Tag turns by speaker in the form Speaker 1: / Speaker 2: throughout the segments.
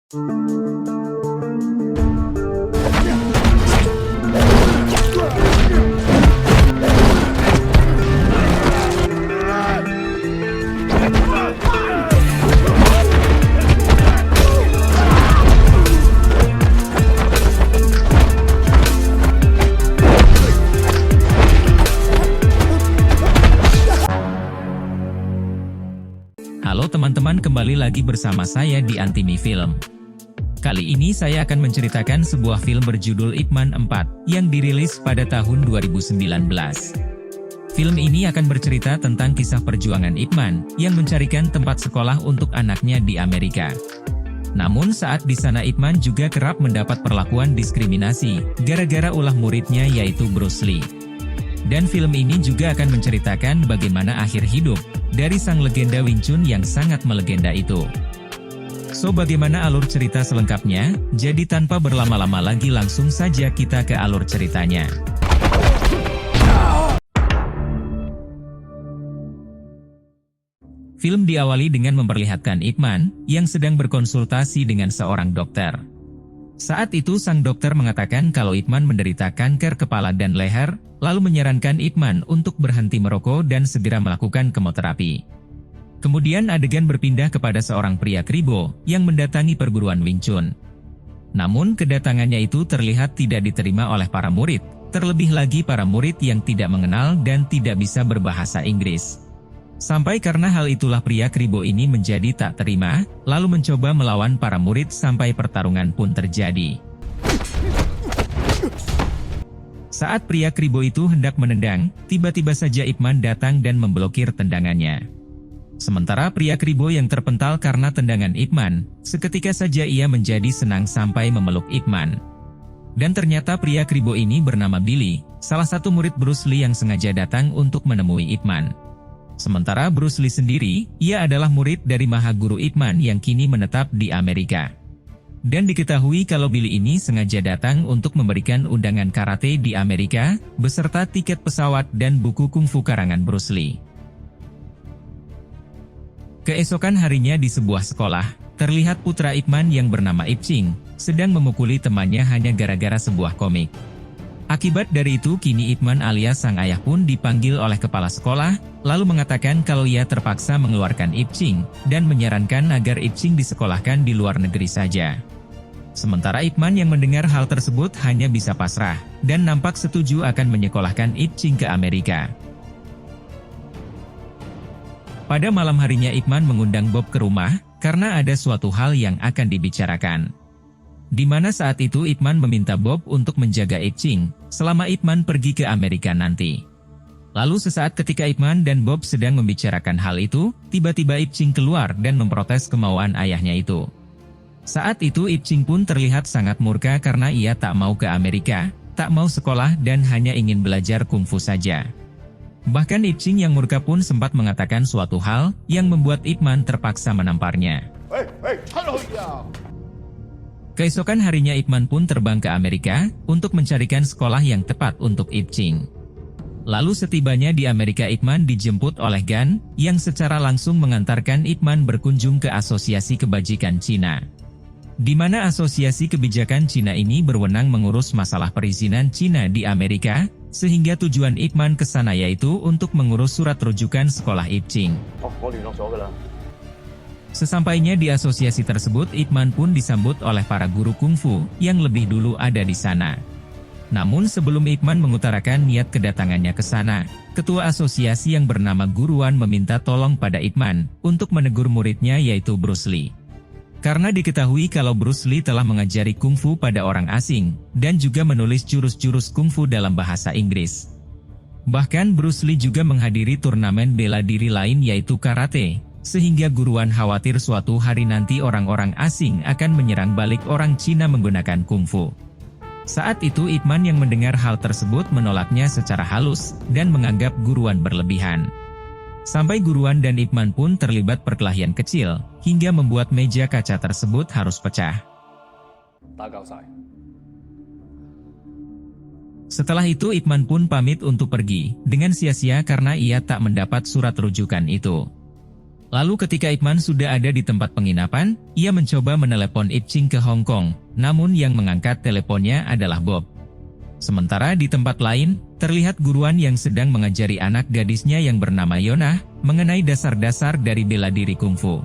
Speaker 1: Halo teman-teman, kembali lagi bersama saya di Antimi Film. Kali ini saya akan menceritakan sebuah film berjudul Ip Man 4 yang dirilis pada tahun 2019. Film ini akan bercerita tentang kisah perjuangan Ip Man yang mencarikan tempat sekolah untuk anaknya di Amerika. Namun saat di sana Ip Man juga kerap mendapat perlakuan diskriminasi gara-gara ulah muridnya yaitu Bruce Lee. Dan film ini juga akan menceritakan bagaimana akhir hidup dari sang legenda Wing Chun yang sangat melegenda itu. So, bagaimana alur cerita selengkapnya? Jadi tanpa berlama-lama lagi langsung saja kita ke alur ceritanya. Film diawali dengan memperlihatkan Ip Man yang sedang berkonsultasi dengan seorang dokter. Saat itu sang dokter mengatakan kalau Ip Man menderita kanker kepala dan leher, lalu menyarankan Ip Man untuk berhenti merokok dan segera melakukan kemoterapi. Kemudian adegan berpindah kepada seorang pria kribo yang mendatangi perguruan Wing Chun. Namun kedatangannya itu terlihat tidak diterima oleh para murid, terlebih lagi para murid yang tidak mengenal dan tidak bisa berbahasa Inggris. Sampai karena hal itulah pria kribo ini menjadi tak terima, lalu mencoba melawan para murid sampai pertarungan pun terjadi. Saat pria kribo itu hendak menendang, tiba-tiba saja Ip Man datang dan memblokir tendangannya. Sementara pria kribo yang terpental karena tendangan Ip Man, seketika saja ia menjadi senang sampai memeluk Ip Man. Dan ternyata pria kribo ini bernama Billy, salah satu murid Bruce Lee yang sengaja datang untuk menemui Ip Man. Sementara Bruce Lee sendiri, ia adalah murid dari Maha Guru Ip Man yang kini menetap di Amerika. Dan diketahui kalau Billy ini sengaja datang untuk memberikan undangan karate di Amerika, beserta tiket pesawat dan buku kungfu karangan Bruce Lee. Keesokan harinya di sebuah sekolah, terlihat putra Ip Man yang bernama Ip Ching, sedang memukuli temannya hanya gara-gara sebuah komik. Akibat dari itu kini Ip Man alias sang ayah pun dipanggil oleh kepala sekolah, lalu mengatakan kalau ia terpaksa mengeluarkan Ip Ching, dan menyarankan agar Ip Ching disekolahkan di luar negeri saja. Sementara Ip Man yang mendengar hal tersebut hanya bisa pasrah, dan nampak setuju akan menyekolahkan Ip Ching ke Amerika. Pada malam harinya Ip Man mengundang Bob ke rumah, karena ada suatu hal yang akan dibicarakan. Di mana saat itu Ip Man meminta Bob untuk menjaga Ip Ching, selama Ip Man pergi ke Amerika nanti. Lalu sesaat ketika Ip Man dan Bob sedang membicarakan hal itu, tiba-tiba Ip Ching keluar dan memprotes kemauan ayahnya itu. Saat itu Ip Ching pun terlihat sangat murka karena ia tak mau ke Amerika, tak mau sekolah dan hanya ingin belajar kungfu saja. Bahkan Ip Ching yang murka pun sempat mengatakan suatu hal yang membuat Ip Man terpaksa menamparnya. Keesokan harinya Ip Man pun terbang ke Amerika untuk mencarikan sekolah yang tepat untuk Ip Ching. Lalu setibanya di Amerika Ip Man dijemput oleh Gan, yang secara langsung mengantarkan Ip Man berkunjung ke Asosiasi Kebajikan Cina. Di mana Asosiasi Kebijakan Cina ini berwenang mengurus masalah perizinan Cina di Amerika, sehingga tujuan Ip Man ke sana yaitu untuk mengurus surat rujukan sekolah Ip Ching. Sesampainya di asosiasi tersebut, Ip Man pun disambut oleh para guru kungfu yang lebih dulu ada di sana. Namun sebelum Ip Man mengutarakan niat kedatangannya ke sana, ketua asosiasi yang bernama Guruan meminta tolong pada Ip Man untuk menegur muridnya yaitu Bruce Lee. Karena diketahui kalau Bruce Lee telah mengajari kungfu pada orang asing, dan juga menulis jurus-jurus kungfu dalam bahasa Inggris. Bahkan Bruce Lee juga menghadiri turnamen bela diri lain yaitu karate, sehingga Guruan khawatir suatu hari nanti orang-orang asing akan menyerang balik orang Cina menggunakan kungfu. Saat itu Ip Man yang mendengar hal tersebut menolaknya secara halus, dan menganggap Guruan berlebihan. Sampai Guruan dan Ip Man pun terlibat perkelahian kecil, hingga membuat meja kaca tersebut harus pecah. Setelah itu Ip Man pun pamit untuk pergi, dengan sia-sia karena ia tak mendapat surat rujukan itu. Lalu ketika Ip Man sudah ada di tempat penginapan, ia mencoba menelepon Ip Ching ke Hong Kong, namun yang mengangkat teleponnya adalah Bob. Sementara di tempat lain, terlihat guruan yang sedang mengajari anak gadisnya yang bernama Yonah, mengenai dasar-dasar dari bela diri kungfu.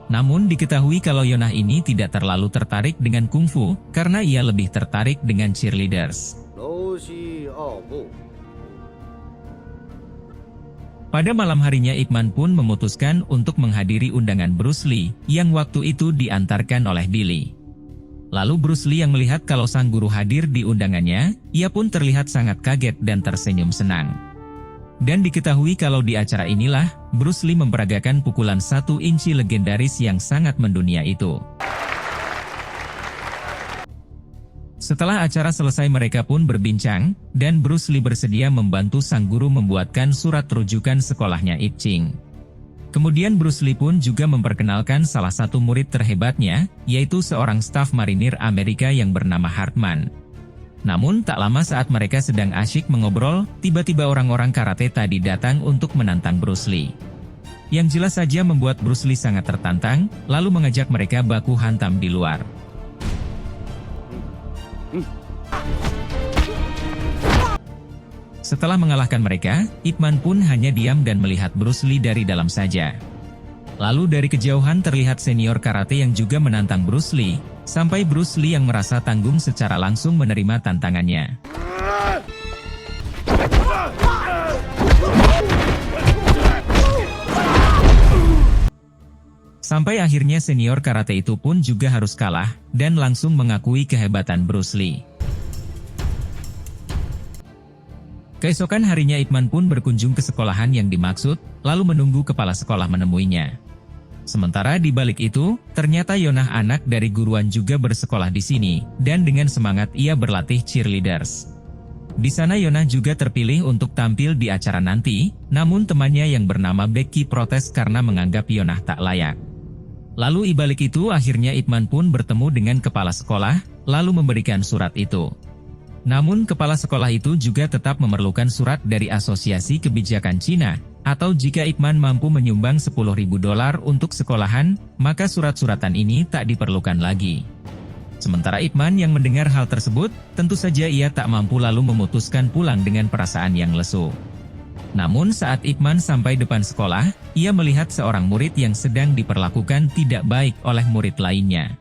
Speaker 1: Namun diketahui kalau Yonah ini tidak terlalu tertarik dengan kungfu, karena ia lebih tertarik dengan cheerleaders. Pada malam harinya Ip Man pun memutuskan untuk menghadiri undangan Bruce Lee, yang waktu itu diantarkan oleh Billy. Lalu Bruce Lee yang melihat kalau sang guru hadir di undangannya, ia pun terlihat sangat kaget dan tersenyum senang. Dan diketahui kalau di acara inilah, Bruce Lee memperagakan pukulan 1 inci legendaris yang sangat mendunia itu. Setelah acara selesai mereka pun berbincang, dan Bruce Lee bersedia membantu sang guru membuatkan surat rujukan sekolahnya Ip Ching. Kemudian Bruce Lee pun juga memperkenalkan salah satu murid terhebatnya, yaitu seorang staf marinir Amerika yang bernama Hartman. Namun tak lama saat mereka sedang asyik mengobrol, tiba-tiba orang-orang karate tadi datang untuk menantang Bruce Lee. Yang jelas saja membuat Bruce Lee sangat tertantang, lalu mengajak mereka baku hantam di luar. Setelah mengalahkan mereka, Ip Man pun hanya diam dan melihat Bruce Lee dari dalam saja. Lalu dari kejauhan terlihat senior karate yang juga menantang Bruce Lee, sampai Bruce Lee yang merasa tanggung secara langsung menerima tantangannya. Sampai akhirnya senior karate itu pun juga harus kalah, dan langsung mengakui kehebatan Bruce Lee. Keesokan harinya Ip Man pun berkunjung ke sekolahan yang dimaksud, lalu menunggu kepala sekolah menemuinya. Sementara di balik itu, ternyata Yonah anak dari guruan juga bersekolah di sini, dan dengan semangat ia berlatih cheerleaders. Di sana Yonah juga terpilih untuk tampil di acara nanti, namun temannya yang bernama Becky protes karena menganggap Yonah tak layak. Lalu ibalik itu akhirnya Ip Man pun bertemu dengan kepala sekolah, lalu memberikan surat itu. Namun kepala sekolah itu juga tetap memerlukan surat dari Asosiasi Kebijakan Cina, atau jika Ip Man mampu menyumbang $10.000 untuk sekolahan, maka surat-suratan ini tak diperlukan lagi. Sementara Ip Man yang mendengar hal tersebut, tentu saja ia tak mampu lalu memutuskan pulang dengan perasaan yang lesu. Namun saat Ip Man sampai depan sekolah, ia melihat seorang murid yang sedang diperlakukan tidak baik oleh murid lainnya.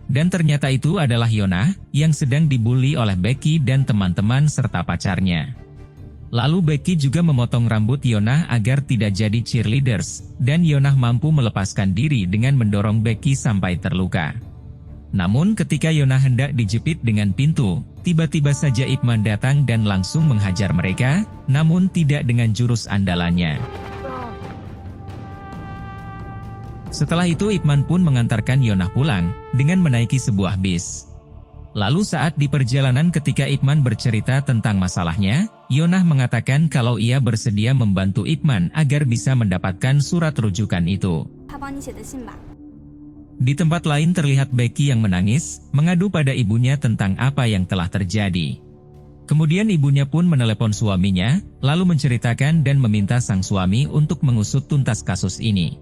Speaker 1: Dan ternyata itu adalah Yonah, yang sedang dibully oleh Becky dan teman-teman serta pacarnya. Lalu Becky juga memotong rambut Yonah agar tidak jadi cheerleaders, dan Yonah mampu melepaskan diri dengan mendorong Becky sampai terluka. Namun ketika Yonah hendak dijepit dengan pintu, tiba-tiba saja Ip Man datang dan langsung menghajar mereka, namun tidak dengan jurus andalannya. Setelah itu Ip Man pun mengantarkan Yonah pulang, dengan menaiki sebuah bis. Lalu saat di perjalanan ketika Ip Man bercerita tentang masalahnya, Yonah mengatakan kalau ia bersedia membantu Ip Man agar bisa mendapatkan surat rujukan itu. Di tempat lain terlihat Becky yang menangis, mengadu pada ibunya tentang apa yang telah terjadi. Kemudian ibunya pun menelepon suaminya, lalu menceritakan dan meminta sang suami untuk mengusut tuntas kasus ini.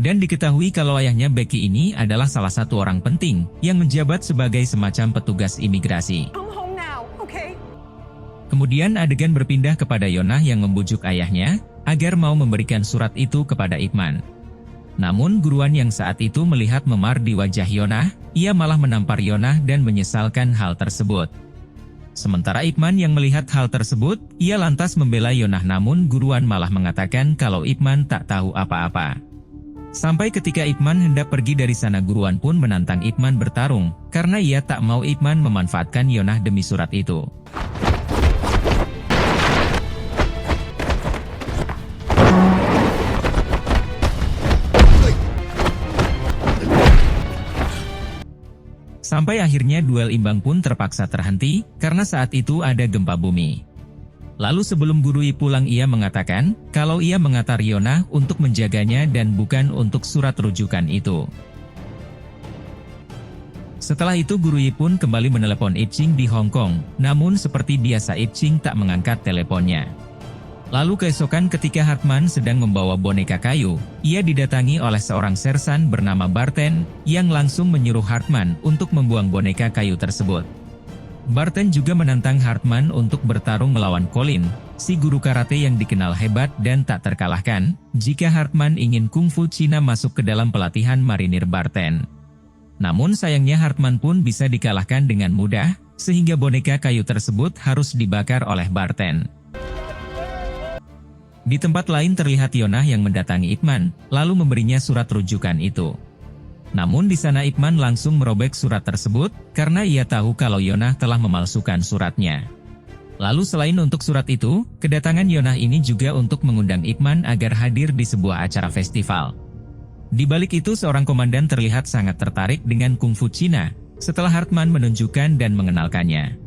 Speaker 1: Dan diketahui kalau ayahnya Becky ini adalah salah satu orang penting yang menjabat sebagai semacam petugas imigrasi. Kemudian adegan berpindah kepada Yonah yang membujuk ayahnya agar mau memberikan surat itu kepada Ip Man. Namun guruan yang saat itu melihat memar di wajah Yonah, ia malah menampar Yonah dan menyesalkan hal tersebut. Sementara Ip Man yang melihat hal tersebut, ia lantas membela Yonah namun guruan malah mengatakan kalau Ip Man tak tahu apa-apa. Sampai ketika Ip Man hendak pergi dari sana guruan pun menantang Ip Man bertarung, karena ia tak mau Ip Man memanfaatkan Yonah demi surat itu. Sampai akhirnya duel imbang pun terpaksa terhenti, karena saat itu ada gempa bumi. Lalu sebelum guru Ip pulang ia mengatakan, kalau ia mengantar Yonah untuk menjaganya dan bukan untuk surat rujukan itu. Setelah itu guru Ip pun kembali menelepon Ip Ching di Hong Kong, namun seperti biasa Ip Ching tak mengangkat teleponnya. Lalu keesokan ketika Hartman sedang membawa boneka kayu, ia didatangi oleh seorang sersan bernama Barton, yang langsung menyuruh Hartman untuk membuang boneka kayu tersebut. Barton juga menantang Hartman untuk bertarung melawan Colin, si guru karate yang dikenal hebat dan tak terkalahkan, jika Hartman ingin kungfu Cina masuk ke dalam pelatihan marinir Barton. Namun sayangnya Hartman pun bisa dikalahkan dengan mudah, sehingga boneka kayu tersebut harus dibakar oleh Barton. Di tempat lain terlihat Yonah yang mendatangi Ip Man, lalu memberinya surat rujukan itu. Namun di sana Ip Man langsung merobek surat tersebut, karena ia tahu kalau Yonah telah memalsukan suratnya. Lalu selain untuk surat itu, kedatangan Yonah ini juga untuk mengundang Ip Man agar hadir di sebuah acara festival. Di balik itu seorang komandan terlihat sangat tertarik dengan kungfu Cina, setelah Hartman menunjukkan dan mengenalkannya.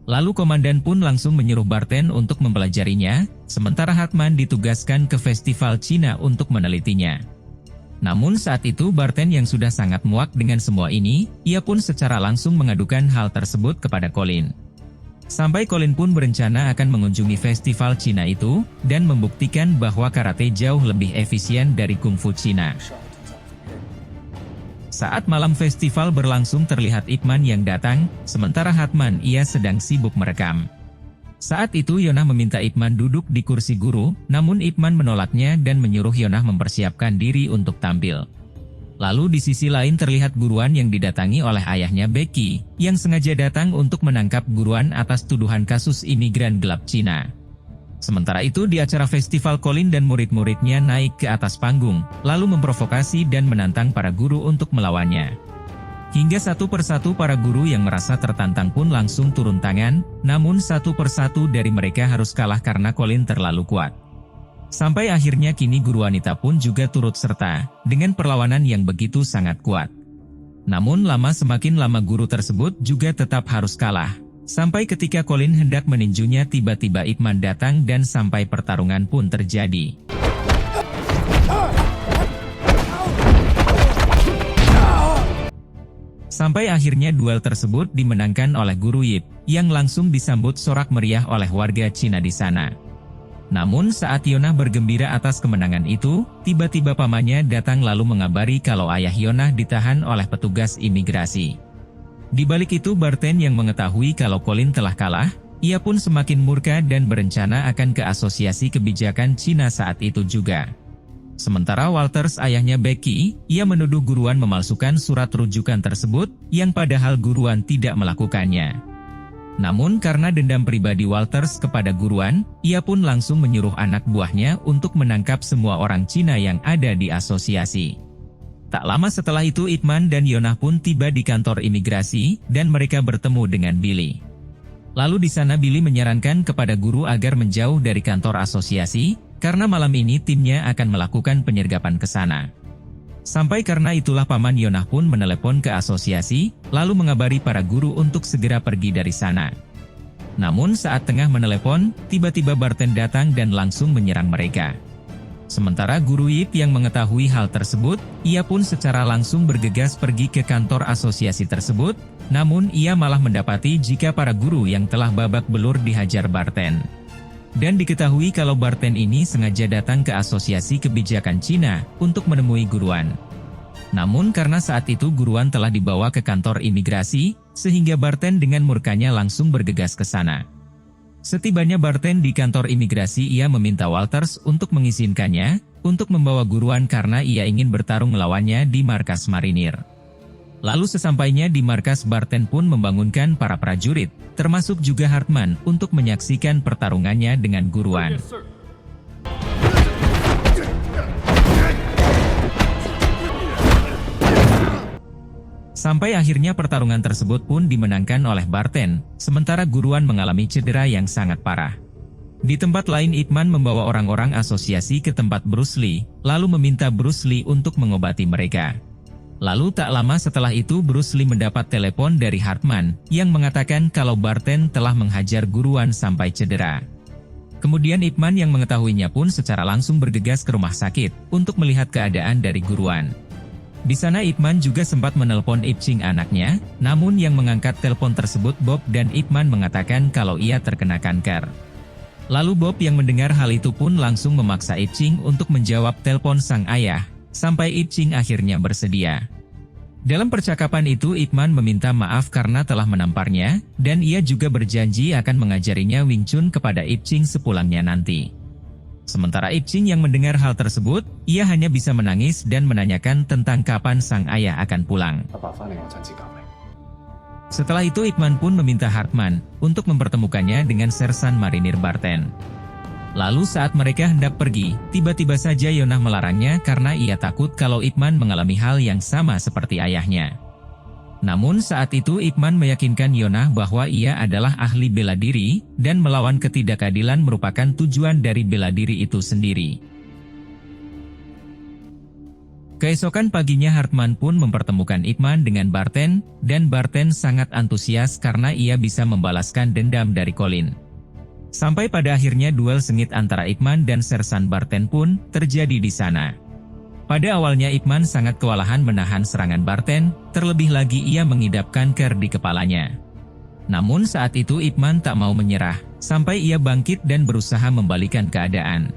Speaker 1: Lalu komandan pun langsung menyuruh Barton untuk mempelajarinya, sementara Hartman ditugaskan ke festival Cina untuk menelitinya. Namun saat itu Barton yang sudah sangat muak dengan semua ini, ia pun secara langsung mengadukan hal tersebut kepada Colin. Sampai Colin pun berencana akan mengunjungi festival Cina itu, dan membuktikan bahwa karate jauh lebih efisien dari kungfu Cina. Saat malam festival berlangsung terlihat Ip Man yang datang, sementara Hartman ia sedang sibuk merekam. Saat itu Yonah meminta Ip Man duduk di kursi guru, namun Ip Man menolaknya dan menyuruh Yonah mempersiapkan diri untuk tampil. Lalu di sisi lain terlihat guruan yang didatangi oleh ayahnya Becky, yang sengaja datang untuk menangkap guruan atas tuduhan kasus imigran gelap Cina. Sementara itu di acara festival Colin dan murid-muridnya naik ke atas panggung, lalu memprovokasi dan menantang para guru untuk melawannya. Hingga satu persatu para guru yang merasa tertantang pun langsung turun tangan, namun satu persatu dari mereka harus kalah karena Colin terlalu kuat. Sampai akhirnya kini guru wanita pun juga turut serta, dengan perlawanan yang begitu sangat kuat. Namun semakin lama guru tersebut juga tetap harus kalah. Sampai ketika Colin hendak meninjunya tiba-tiba Ip Man datang dan sampai pertarungan pun terjadi. Sampai akhirnya duel tersebut dimenangkan oleh Guru Yip, yang langsung disambut sorak meriah oleh warga Cina di sana. Namun saat Yonah bergembira atas kemenangan itu, tiba-tiba pamannya datang lalu mengabari kalau ayah Yonah ditahan oleh petugas imigrasi. Di balik itu Barton yang mengetahui kalau Colin telah kalah, ia pun semakin murka dan berencana akan ke asosiasi kebijakan Cina saat itu juga. Sementara Walters ayahnya Becky, ia menuduh guruan memalsukan surat rujukan tersebut, yang padahal guruan tidak melakukannya. Namun karena dendam pribadi Walters kepada guruan, ia pun langsung menyuruh anak buahnya untuk menangkap semua orang Cina yang ada di asosiasi. Tak lama setelah itu Ip Man dan Yonah pun tiba di kantor imigrasi, dan mereka bertemu dengan Billy. Lalu di sana Billy menyarankan kepada guru agar menjauh dari kantor asosiasi, karena malam ini timnya akan melakukan penyergapan ke sana. Sampai karena itulah paman Yonah pun menelepon ke asosiasi, lalu mengabari para guru untuk segera pergi dari sana. Namun saat tengah menelepon, tiba-tiba Barton datang dan langsung menyerang mereka. Sementara Guru Yip yang mengetahui hal tersebut, ia pun secara langsung bergegas pergi ke kantor asosiasi tersebut, namun ia malah mendapati jika para guru yang telah babak belur dihajar Barton. Dan diketahui kalau Barton ini sengaja datang ke asosiasi kebijakan Cina untuk menemui guruan. Namun karena saat itu guruan telah dibawa ke kantor imigrasi, sehingga Barton dengan murkanya langsung bergegas ke sana. Setibanya Barton di kantor imigrasi ia meminta Walters untuk mengizinkannya, untuk membawa guruan karena ia ingin bertarung melawannya di markas marinir. Lalu sesampainya di markas Barton pun membangunkan para prajurit, termasuk juga Hartman untuk menyaksikan pertarungannya dengan guruan. Sampai akhirnya pertarungan tersebut pun dimenangkan oleh Barton, sementara guruan mengalami cedera yang sangat parah. Di tempat lain Ip Man membawa orang-orang asosiasi ke tempat Bruce Lee, lalu meminta Bruce Lee untuk mengobati mereka. Lalu tak lama setelah itu Bruce Lee mendapat telepon dari Hartman, yang mengatakan kalau Barton telah menghajar guruan sampai cedera. Kemudian Ip Man yang mengetahuinya pun secara langsung bergegas ke rumah sakit, untuk melihat keadaan dari guruan. Di sana Ip Man juga sempat menelpon Ip Ching anaknya, namun yang mengangkat telepon tersebut Bob dan Ip Man mengatakan kalau ia terkena kanker. Lalu Bob yang mendengar hal itu pun langsung memaksa Ip Ching untuk menjawab telepon sang ayah, sampai Ip Ching akhirnya bersedia. Dalam percakapan itu Ip Man meminta maaf karena telah menamparnya, dan ia juga berjanji akan mengajarinya Wing Chun kepada Ip Ching sepulangnya nanti. Sementara Ip Ching yang mendengar hal tersebut, ia hanya bisa menangis dan menanyakan tentang kapan sang ayah akan pulang. Setelah itu Ip Man pun meminta Hartman untuk mempertemukannya dengan Sersan Marinir Barten. Lalu saat mereka hendak pergi, tiba-tiba saja Yonah melarangnya karena ia takut kalau Ip Man mengalami hal yang sama seperti ayahnya. Namun saat itu Ip Man meyakinkan Yonah bahwa ia adalah ahli bela diri, dan melawan ketidakadilan merupakan tujuan dari bela diri itu sendiri. Keesokan paginya Hartman pun mempertemukan Ip Man dengan Barten, dan Barten sangat antusias karena ia bisa membalaskan dendam dari Colin. Sampai pada akhirnya duel sengit antara Ip Man dan Sersan Barten pun terjadi di sana. Pada awalnya Ip Man sangat kewalahan menahan serangan Barten, terlebih lagi ia mengidap kanker di kepalanya. Namun saat itu Ip Man tak mau menyerah, sampai ia bangkit dan berusaha membalikan keadaan.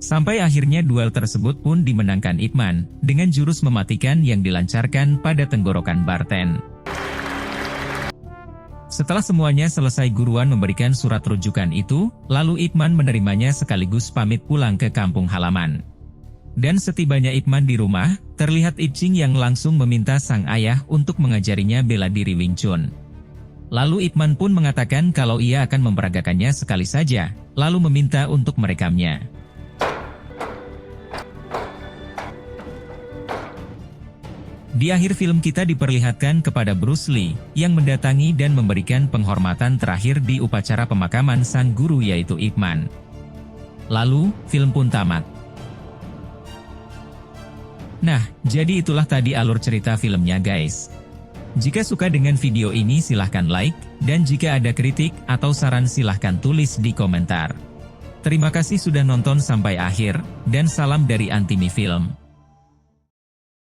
Speaker 1: Sampai akhirnya duel tersebut pun dimenangkan Ip Man, dengan jurus mematikan yang dilancarkan pada tenggorokan Barten. Setelah semuanya selesai guruan memberikan surat rujukan itu, lalu Ip Man menerimanya sekaligus pamit pulang ke kampung halaman. Dan setibanya Ip Man di rumah, terlihat Ip Ching yang langsung meminta sang ayah untuk mengajarinya bela diri Wing Chun. Lalu Ip Man pun mengatakan kalau ia akan memperagakannya sekali saja, lalu meminta untuk merekamnya. Di akhir film kita diperlihatkan kepada Bruce Lee, yang mendatangi dan memberikan penghormatan terakhir di upacara pemakaman sang guru yaitu Ip Man. Lalu, film pun tamat. Nah, jadi itulah tadi alur cerita filmnya guys. Jika suka dengan video ini silahkan like, dan jika ada kritik atau saran silahkan tulis di komentar. Terima kasih sudah nonton sampai akhir, dan salam dari Antimi Film.